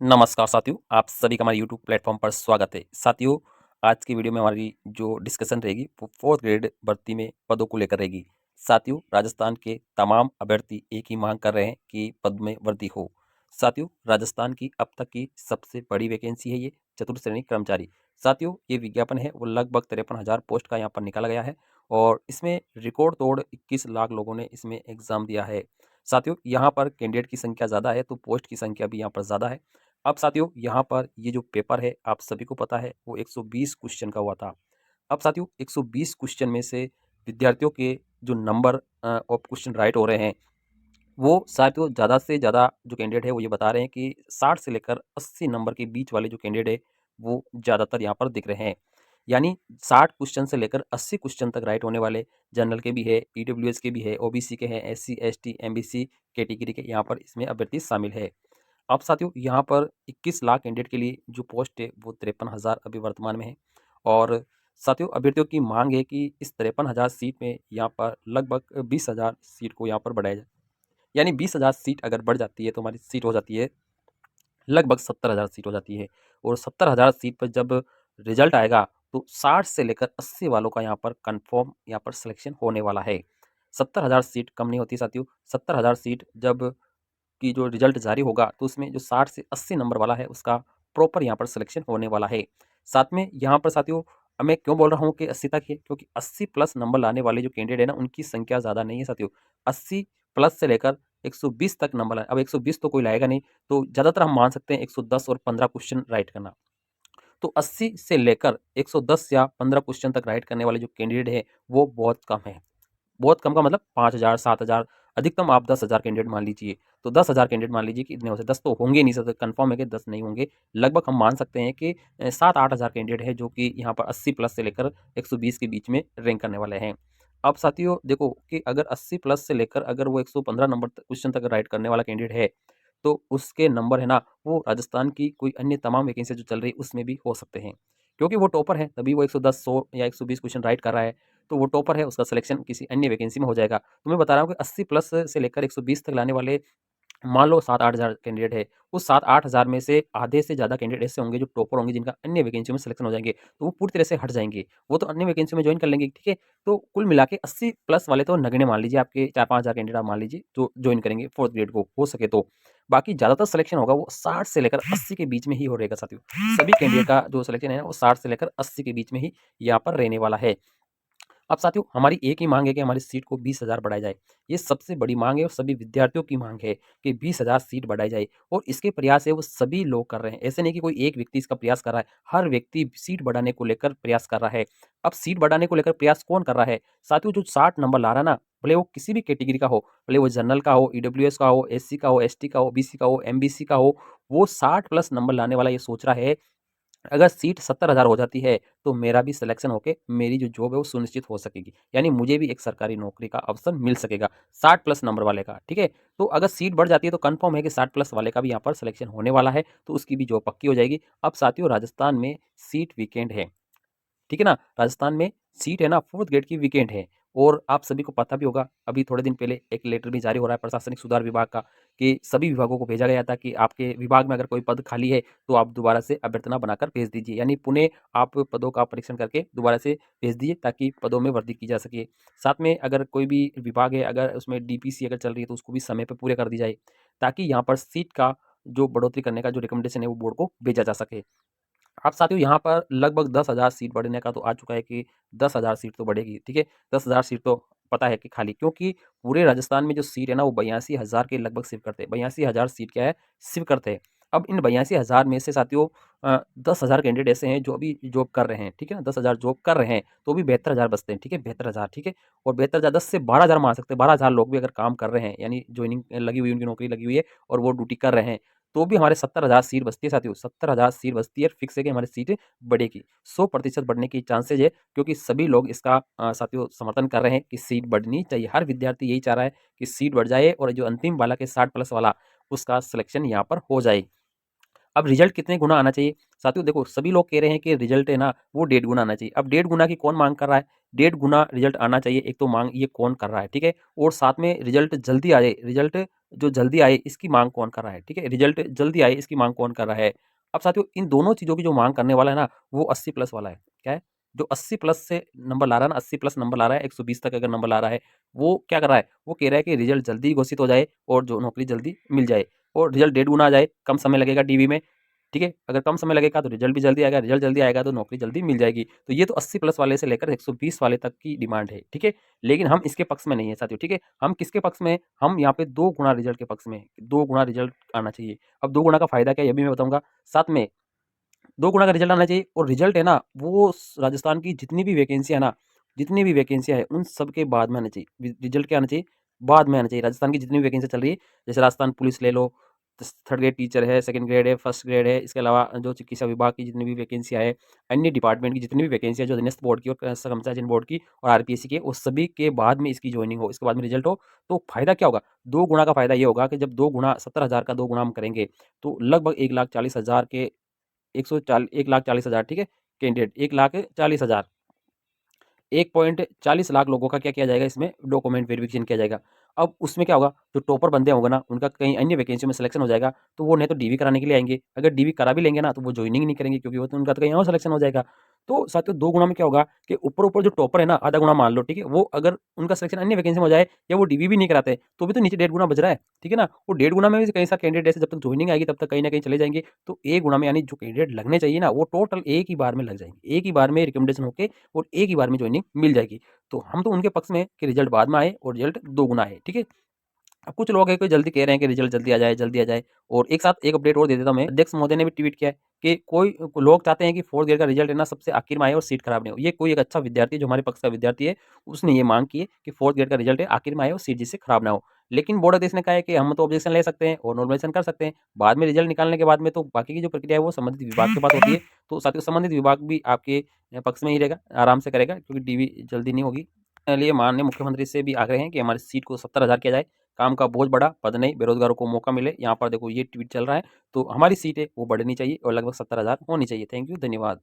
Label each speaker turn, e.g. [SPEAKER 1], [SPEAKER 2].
[SPEAKER 1] नमस्कार साथियों, आप सभी का हमारे यूट्यूब प्लेटफॉर्म पर स्वागत है। साथियों, आज की वीडियो में हमारी जो डिस्कशन रहेगी वो 4th ग्रेड भर्ती में पदों को लेकर रहेगी। साथियों, राजस्थान के तमाम अभ्यर्थी एक ही मांग कर रहे हैं कि पद में वृद्धि हो। साथियों, राजस्थान की अब तक की सबसे बड़ी वैकेंसी है ये चतुर्थ श्रेणी कर्मचारी। साथियों, ये विज्ञापन है वो लगभग 53,000 पोस्ट का यहाँ पर निकाला गया है और इसमें रिकॉर्ड तोड़ 21 लाख लोगों ने इसमें एग्जाम दिया है। साथियों, यहाँ पर कैंडिडेट की संख्या ज़्यादा है तो पोस्ट की संख्या भी यहाँ पर ज़्यादा है। अब साथियों, यहाँ पर ये जो पेपर है आप सभी को पता है वो 120 क्वेश्चन का हुआ था। अब साथियों, 120 क्वेश्चन में से विद्यार्थियों के जो नंबर ऑफ क्वेश्चन राइट हो रहे हैं वो साथियों ज़्यादा से ज़्यादा जो कैंडिडेट है वो ये बता रहे हैं कि 60 से लेकर 80 नंबर के बीच वाले जो कैंडिडेट है वो ज़्यादातर यहाँ पर दिख रहे हैं। यानी 60 क्वेश्चन से लेकर 80 क्वेश्चन तक राइट होने वाले जनरल के भी है, ईडब्ल्यूएस के भी है, ओबीसी के हैं, एससी, एसटी, एमबीसी कैटेगरी के यहाँ पर इसमें अभ्यर्थी शामिल है। अब साथियों, यहाँ पर 21 लाख कैंडिडेट के लिए जो पोस्ट है वो 53,000 अभी वर्तमान में है और साथियों अभ्यर्थियों की मांग है कि इस 53,000 सीट में यहाँ पर लगभग 20,000 सीट को यहाँ पर बढ़ाया जाए। यानी 20,000 सीट अगर बढ़ जाती है तो हमारी सीट हो जाती है लगभग 70,000 सीट हो जाती है और 70,000 सीट पर जब रिजल्ट आएगा तो 60 से लेकर 80 वालों का यहाँ पर कंफर्म यहाँ पर सिलेक्शन होने वाला है। 70,000 सीट कम नहीं होती साथियों। 70,000 सीट जब की जो रिजल्ट जारी होगा तो उसमें जो 60 से 80 नंबर वाला है उसका प्रॉपर यहाँ पर सिलेक्शन होने वाला है। साथ में यहाँ पर साथियों मैं क्यों बोल रहा हूँ कि 80 तक है, क्योंकि 80 प्लस नंबर लाने वाले जो कैंडिडेट है ना उनकी संख्या ज़्यादा नहीं है साथियों। 80 प्लस से लेकर 120 तक नंबर लाए। अब 120 तो कोई लाएगा नहीं, तो ज़्यादातर हम मान सकते हैं 110 और 15 क्वेश्चन राइट करना। तो 80 से लेकर 110 या 15 क्वेश्चन तक राइट करने वाले जो कैंडिडेट है वो बहुत कम है। बहुत कम का मतलब 5,000 7,000, अधिकतम आप 10,000 कैंडिडेट मान लीजिए। तो 10,000 कैंडिडेट मान लीजिए कि इतने हो सकते, 10 तो होंगे नहीं सकते, कंफर्म है कि 10 नहीं होंगे। लगभग हम मान सकते हैं कि 7-8,000 कैंडिडेट है जो कि यहाँ पर 80 प्लस से लेकर 120 के बीच में रैंक करने वाले हैं। अब साथियों देखो कि अगर 80 प्लस से लेकर अगर वो 115 नंबर क्वेश्चन तक राइट करने वाला कैंडिडेट है तो उसके नंबर है ना वो राजस्थान की कोई अन्य तमाम वैकेंसी जो चल रही है उसमें भी हो सकते हैं, क्योंकि वो टॉपर है तभी वो 110 100 या 120 क्वेश्चन राइट कर रहा है। तो वो टॉपर है, उसका सिलेक्शन किसी अन्य वैकेंसी में हो जाएगा। तो मैं बता रहा हूँ कि 80 प्लस से लेकर 120 तक लाने वाले मान लो 7-8,000 कैंडिडेट है, उस 7-8,000 में से आधे से ज़्यादा कैंडिडेट ऐसे होंगे जो टॉपर होंगे जिनका अन्य वैकेंसी में सिलेक्शन हो जाएंगे, तो वो पूरी तरह से हट जाएंगे, वो तो अन्य वैकेंसी में ज्वाइन कर लेंगे, ठीक है। तो कुल मिला के 80 प्लस वाले तो नगण्य मान लीजिए, आपके 4-5,000 कैंडिडेट आप मान लीजिए जो ज्वाइन करेंगे 4th ग्रेड को हो सके तो। बाकी ज़्यादातर सिलेक्शन होगा वो 60 से लेकर 80 के बीच में ही हो रहेगा साथियों। सभी कैंडिडेट का जो सिलेक्शन है वो 60 से लेकर 80 के बीच में ही यहाँ पर रहने वाला है। अब साथियों हमारी एक ही मांग है कि हमारी सीट को 20,000 बढ़ाया जाए। ये सबसे बड़ी मांग है और सभी विद्यार्थियों की मांग है कि 20,000 सीट बढ़ाई जाए और इसके प्रयास है वो सभी लोग कर रहे हैं। ऐसे नहीं कि कोई एक व्यक्ति इसका प्रयास कर रहा है, हर व्यक्ति सीट बढ़ाने को लेकर प्रयास कर रहा है। अब सीट बढ़ाने को लेकर प्रयास कौन कर रहा है? साथियों जो 60 नंबर ला रहा है ना, भले वो किसी भी कैटेगरी का हो, भले वो जनरल का हो, ईडब्ल्यूएस का हो, एससी का हो, एसटी का हो, ओबीसी का हो, एमबीसी का हो, वो 60 प्लस नंबर लाने वाला ये सोच रहा है अगर सीट 70,000 हो जाती है तो मेरा भी सिलेक्शन होके मेरी जो जॉब है वो सुनिश्चित हो सकेगी, यानी मुझे भी एक सरकारी नौकरी का अवसर मिल सकेगा 60 प्लस नंबर वाले का, ठीक है। तो अगर सीट बढ़ जाती है तो कंफर्म है कि 60 प्लस वाले का भी यहाँ पर सिलेक्शन होने वाला है, तो उसकी भी जॉब पक्की हो जाएगी। अब साथियों राजस्थान में सीट वीकेंड है, ठीक है ना। राजस्थान में सीट है ना 4th ग्रेड की वीकेंड है और आप सभी को पता भी होगा अभी थोड़े दिन पहले एक लेटर भी जारी हो रहा है प्रशासनिक सुधार विभाग का कि सभी विभागों को भेजा गया था कि आपके विभाग में अगर कोई पद खाली है तो आप दोबारा से अभ्यर्थना बनाकर भेज दीजिए, यानी पुणे आप पदों का परीक्षण करके दोबारा से भेज दीजिए ताकि पदों में वृद्धि की जा सके। साथ में अगर कोई भी विभाग है अगर उसमें डीपीसी अगर चल रही है तो उसको भी समय पर पूरे कर दी जाए ताकि यहाँ पर सीट का जो बढ़ोतरी करने का जो रिकमेंडेशन है वो बोर्ड को भेजा जा सके। अब साथियों यहाँ पर लगभग 10,000 सीट बढ़ने का तो आ चुका है कि 10,000 सीट तो बढ़ेगी, ठीक है। 10,000 सीट तो पता है कि खाली, क्योंकि पूरे राजस्थान में जो सीट है ना वो 82,000 के लगभग स्वीकृत है। 82,000 सीट क्या है, स्वीकृत है। अब इन 82,000 में से साथियों 10,000 कैंडिडेट ऐसे हैं जो अभी जॉब कर रहे हैं, ठीक है ना। 10,000 जॉब कर रहे हैं तो भी 72,000 बचते हैं, ठीक है। 72,000, ठीक है। और 72,000 10 से 12,000 मान सकते हैं, 12,000 लोग भी अगर काम कर रहे हैं यानी ज्वाइनिंग लगी हुई उनकी नौकरी लगी हुई है और वो ड्यूटी कर रहे हैं तो भी हमारे 70,000 सीट बचती है साथियों। 70,000 सीट बचती है, फिक्स है कि हमारी सीट बढ़ेगी। 100% बढ़ने की चांसेज है, क्योंकि सभी लोग इसका साथियों समर्थन कर रहे हैं कि सीट बढ़नी चाहिए। हर विद्यार्थी यही चाह रहा है कि सीट बढ़ जाए और जो अंतिम वाला के 60 प्लस वाला उसका सिलेक्शन यहाँ पर हो जाए। अब रिजल्ट कितने गुना आना चाहिए? साथियों देखो सभी लोग कह रहे हैं कि रिजल्ट है ना वो 1.5 गुना आना चाहिए। अब 1.5 गुना की कौन मांग कर रहा है? 1.5 गुना रिजल्ट आना चाहिए, एक तो मांग ये कौन कर रहा है, ठीक है। और साथ में रिजल्ट जल्दी आ जाए, रिजल्ट जो जल्दी आए इसकी मांग कौन कर रहा है, ठीक है, रिजल्ट जल्दी आए इसकी मांग कौन कर रहा है। अब साथियों इन दोनों चीज़ों की जो मांग करने वाला है ना, वो 80 प्लस वाला है। क्या है? जो 80 प्लस से नंबर ला रहा है ना, 80 प्लस नंबर ला रहा है, 120 तक अगर नंबर ला रहा है, वो क्या कर रहा है, वो कह रहा है कि रिजल्ट जल्दी घोषित हो जाए और जो नौकरी जल्दी मिल जाए और रिजल्ट डेढ़ गुना आ जाए, कम समय लगेगा डीवी में, ठीक है। अगर कम समय लगेगा तो रिजल्ट भी जल्दी आएगा, रिजल्ट जल्दी आएगा तो नौकरी जल्दी मिल जाएगी। तो ये तो 80 प्लस वाले से लेकर 120 वाले तक की डिमांड है, ठीक है। लेकिन हम इसके पक्ष में नहीं है साथियों, ठीक है। हम किसके पक्ष में हैं? हम यहाँ पे 2 गुना रिजल्ट के पक्ष में हैं, 2 गुना रिजल्ट आना चाहिए। अब 2 गुना का फ़ायदा क्या है ये भी मैं बताऊँगा। साथ में 2 गुना का रिजल्ट आना चाहिए और रिजल्ट है ना वो राजस्थान की जितनी भी वैकेंसियाँ है ना, जितनी भी वैकेंसियाँ हैं उन सब के बाद में आना चाहिए। रिजल्ट क्या आना चाहिए? बाद में आना चाहिए। राजस्थान की जितनी भी वैकेंसी चल रही है, जैसे राजस्थान पुलिस ले लो, थर्ड ग्रेड टीचर है, सेकंड ग्रेड है, फर्स्ट ग्रेड है, इसके अलावा जो चिकित्सा विभाग की जितनी भी वैकेंसियाँ है, अन्य डिपार्टमेंट की जितनी भी वैकेंसियाँ जो अधीनस्थ बोर्ड की और कर्मचारी बोर्ड की और आरपीएससी की, उस सभी के बाद में इसकी ज्वाइनिंग हो, इसके बाद में रिजल्ट हो, तो फ़ायदा क्या होगा? 2 गुना का फ़ायदा ये होगा कि जब 2 गुना 70,000 का 2 गुना हम करेंगे, तो लगभग 1,40,000 के 1,40,000 ठीक है, कैंडिडेट 1,40,000 1.40 लाख लोगों का क्या किया जाएगा इसमें डॉक्यूमेंट वेरिफिकेशन किया जाएगा। अब उसमें क्या होगा, जो टॉपर बंदे होंगे ना, उनका कहीं अन्य वैकेंसी में सिलेक्शन हो जाएगा, तो वो नहीं तो डीवी कराने के लिए आएँगे। अगर डीवी करा भी लेंगे ना, तो वो जॉइनिंग ही नहीं करेंगे क्योंकि वो तो उनका तो कहीं और सिलेक्शन हो जाएगा। तो साथियों 2 गुना में क्या होगा कि ऊपर-ऊपर जो टॉपर है ना, आधा गुना मान लो, ठीक है? वो अगर उनका सिलेक्शन अन्य वैकेंसी में हो जाए या वो डीवी भी नहीं कराते, तो भी तो नीचे डेढ़ गुना बच रहा है, ठीक है ना? वो डेढ़ गुना में भी कई सारे कैंडिडेट ऐसे जब तक जॉइनिंग आएगी तब तक कहीं न कहीं चले जाएँगे। तो 1 गुना में यानी जो कैंडिडेट लगने चाहिए ना, वो टोटल एक ही बार में लग जाएँगे। एक ही बार में रिकमेंडेशन होके और एक ही बार में जॉइनिंग मिल जाएगी। तो हम तो उनके पक्ष में हैं कि रिजल्ट बाद में आए और रिजल्ट दोगुना आए, ठीक है? अब कुछ लोग हैं कि जल्दी कह रहे हैं कि रिजल्ट जल्दी आ जाए और एक साथ एक अपडेट और दे देता हूँ मैं। अध्यक्ष महोदय ने भी ट्वीट किया है कि कोई लोग चाहते हैं कि 4th ईयर का रिजल्ट है ना सबसे आखिर में आए और सीट खराब नहीं हो। ये कोई एक अच्छा विद्यार्थी जो हमारे पक्ष का विद्यार्थी है, उसने ये मांग की है कि 4th ईयर का रिजल्ट है आखिर में आए और सीट जिससे खराब ना हो। लेकिन बोर्ड अध्यक्ष ने कहा है कि हम तो ऑब्जेक्शन ले सकते हैं और नॉर्मलाइजेशन कर सकते हैं। बाद में रिजल्ट निकालने के बाद में तो बाकी की जो प्रक्रिया है वो संबंधित विभाग के पास होती है। तो साथियों संबंधित विभाग भी आपके पक्ष में ही रहेगा, आराम से करेगा क्योंकि डीवी जल्दी नहीं होगी। लिए माननीय मुख्यमंत्री से भी आग्रह है कि हमारी सीट को 70,000 किया जाए। काम का बोझ बढ़ा, पद नहीं, बेरोज़गारों को मौका मिले। यहाँ पर देखो ये ट्वीट चल रहा है, तो हमारी सीट है वो बढ़नी चाहिए और लगभग 70,000 होनी चाहिए। थैंक यू, धन्यवाद।